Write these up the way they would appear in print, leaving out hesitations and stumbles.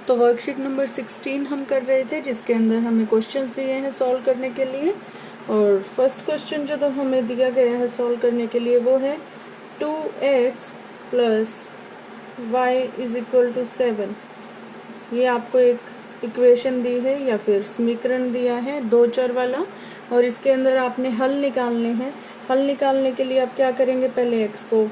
तो worksheet number 16 हम कर रहे थे, जिसके अंदर हमें क्वेश्चंस दिए हैं सॉल्व करने के लिए। और फर्स्ट क्वेश्चन जो तो हमें दिया गया है सॉल्व करने के लिए वो है 2x plus Y is equal to 7। ये आपको एक इक्वेशन दी है या फिर समीकरण दिया है दो चर वाला, और इसके अंदर आपने हल निकालने हैं। हल निकालने के लिए आप क्या करेंगे, पहले x को,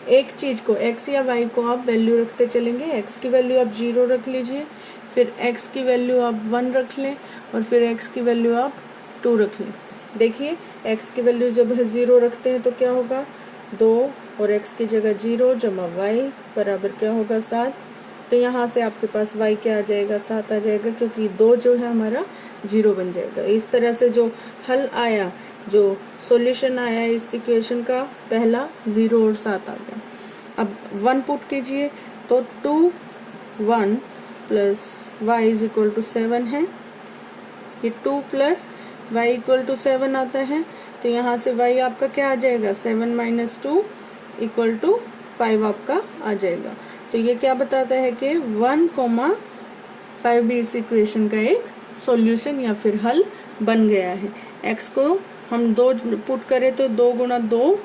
एक चीज को x या y को आप वैल्यू रखते चलेंगे। x की वैल्यू आप 0 रख लीजिए, फिर x की वैल्यू आप 1 रख लें, और फिर x की वैल्यू आप 2 रख लें। देखिए x की वैल्यू जब 0 रखते हैं तो क्या होगा 2, और x की जगह 0 जमा y बराबर क्या होगा 7। तो यहाँ से आपके पास y क्या आ जाएगा, 7 आ जाएगा, क्योंकि 2 जो है हमारा 0 बन जाएगा। इस तरह से जो हल आया, जो सॉल्यूशन आया इस इक्वेशन का, पहला 0 और 7 आ गया। अब 1 पुट कीजिए तो 2 1 plus y is equal to 7 है। ये 2 प्लस y इक्वल टू 7 आता है, तो यहाँ से y आपका क्या आ जाएगा, 7 माइनस 2 इक्वल टू 5 आपका आ जाएगा। तो ये क्या बताता है कि 1,5 भी इस इक्वेशन का एक सॉल्यूशन या फिर हल बन गया है। x को हम 2 पुट करें तो 2 गुणा 2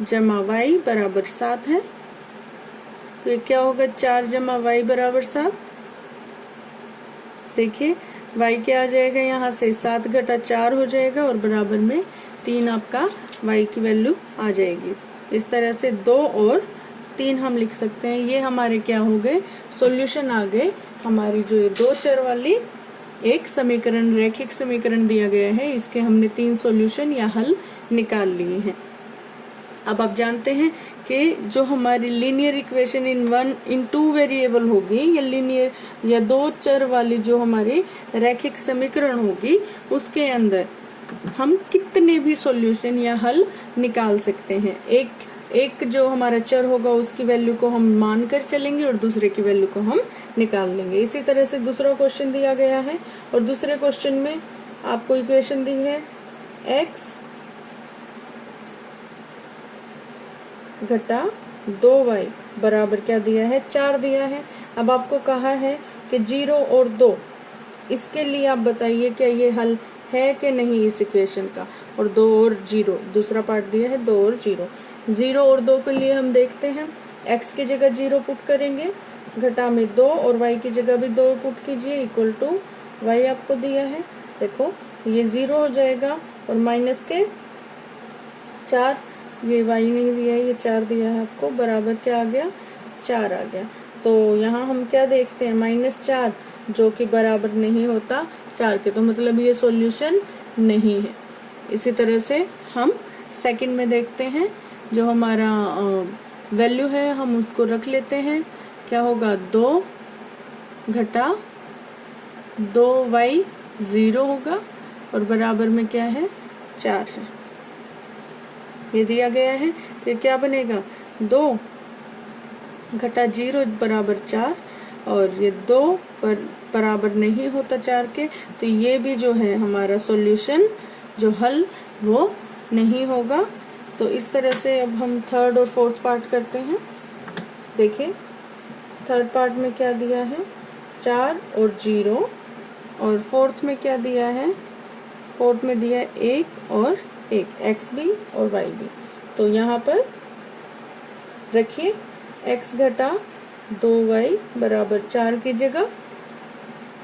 जमा y बराबर 7 है। तो ये क्या होगा, 4 जमा y बराबर 7। देखिए y क्या आ जाएगा, यहाँ से 7 घटा 4 हो जाएगा, और बराबर में 3 आपका y की वैल्यू आ जाएगी। इस तरह से 2 और 3 हम लिख सकते हैं। ये हमारे क्या हो गए, सॉल्यूशन आ गए। हमारी जो ये 2 चर वाली एक समीकरण, रैखिक समीकरण दिया गया है, इसके हमने 3 सॉल्यूशन या हल निकाल लिए हैं। अब आप जानते हैं कि जो हमारी लीनियर इक्वेशन इन 2 वेरिएबल होगी, या लीनियर या 2 चर वाली जो हमारी रैखिक समीकरण होगी, उसके अंदर हम कितने भी सॉल्यूशन या हल निकाल सकते हैं। एक जो हमारा चर होगा उसकी वैल्यू को हम मान कर चलेंगे और दूसरे की वैल्यू को हम निकाल लेंगे। इसी तरह से दूसरा क्वेश्चन दिया गया है, और दूसरे क्वेश्चन में आपको इक्वेशन दी है x घटा 2y बराबर क्या दिया है, 4 दिया है। अब आपको कहा है कि 0 और 2, इसके लिए आप बताइए क्या ये हल है कि नहीं इस इक्वेशन का। और 2 और 0 दूसरा पार्ट दिया है, 2 और 0। 0 और 2 के लिए हम देखते हैं, x की जगह 0 पुट करेंगे, घटा में 2, और y की जगह भी 2 पुट कीजिए, इक्वल टू y आपको दिया है। देखो ये 0 हो जाएगा, और माइनस के 4, ये y नहीं दिया है, ये 4 दिया है आपको, बराबर क्या आ गया, 4 आ गया। तो यहाँ हम क्या देखते हैं, -4 जो कि बराबर नहीं होता 4 के, तो मतलब ये सॉल्यूशन नहीं है। इसी तरह से हम सेकंड में देखते हैं, जो हमारा वैल्यू है हम उसको रख लेते हैं। क्या होगा, 2 घटा 2y 0 होगा, और बराबर में क्या है, 4 है। ये दिया गया है, तो ये क्या बनेगा, 2 घटा 0 बराबर 4, और ये 2 पर बराबर नहीं होता 4 के, तो ये भी जो है हमारा सॉल्यूशन, जो हल, वो नहीं होगा। तो इस तरह से अब हम थर्ड और फोर्थ पार्ट करते हैं। देखिए थर्ड पार्ट में क्या दिया है, 4 और 0, और फोर्थ में क्या दिया है, फोर्थ में दिया है 1 और 1, x भी और y भी। तो यहाँ पर रखिए x घटा 2y बराबर 4 की जगह,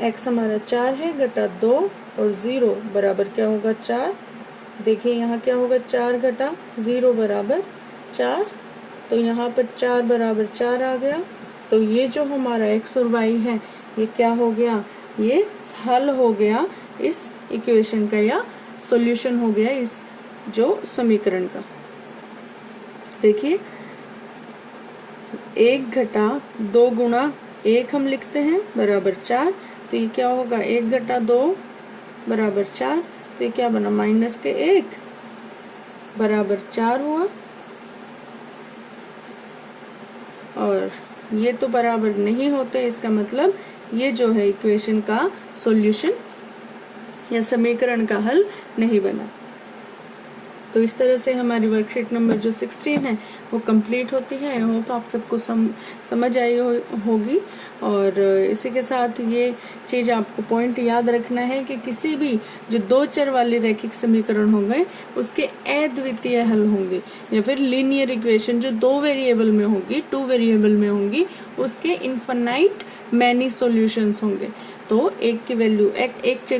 x हमारा 4 है, घटा 2 और 0 बराबर क्या होगा, 4। देखिए यहाँ क्या होगा, 4 घटा 0 बराबर 4, तो यहाँ पर 4 बराबर 4 आ गया। तो ये जो हमारा x और y है, ये क्या हो गया, ये हल हो गया इस इक्वेशन का, या सॉल्यूशन हो गया इस जो समीकरण का। देखिए 1 घटा 2 गुणा 1 हम लिखते हैं, बराबर 4। तो ये क्या होगा, 1 घटा 2 बराबर 4, तो ये क्या बना, -1 बराबर 4 हुआ। और ये तो बराबर नहीं होते, इसका मतलब ये जो है इक्वेशन का सॉल्यूशन या समीकरण का हल नहीं बना। तो इस तरह से हमारी वर्कशीट नंबर जो 16 है वो कंप्लीट होती है। आई होप आप सबको समझ आई होगी। और इसी के साथ ये चीज आपको पॉइंट याद रखना है कि किसी भी जो 2 चर वाले रैखिक समीकरण होंगे उसके अद्वितीय हल होंगे, या फिर लीनियर इक्वेशन जो 2 वेरिएबल में होगी, 2 वेरिएबल में होंगी, उसके इनफाइनाइट मैनी सॉल्यूशंस होंगे। तो एक की वैल्यू एक चर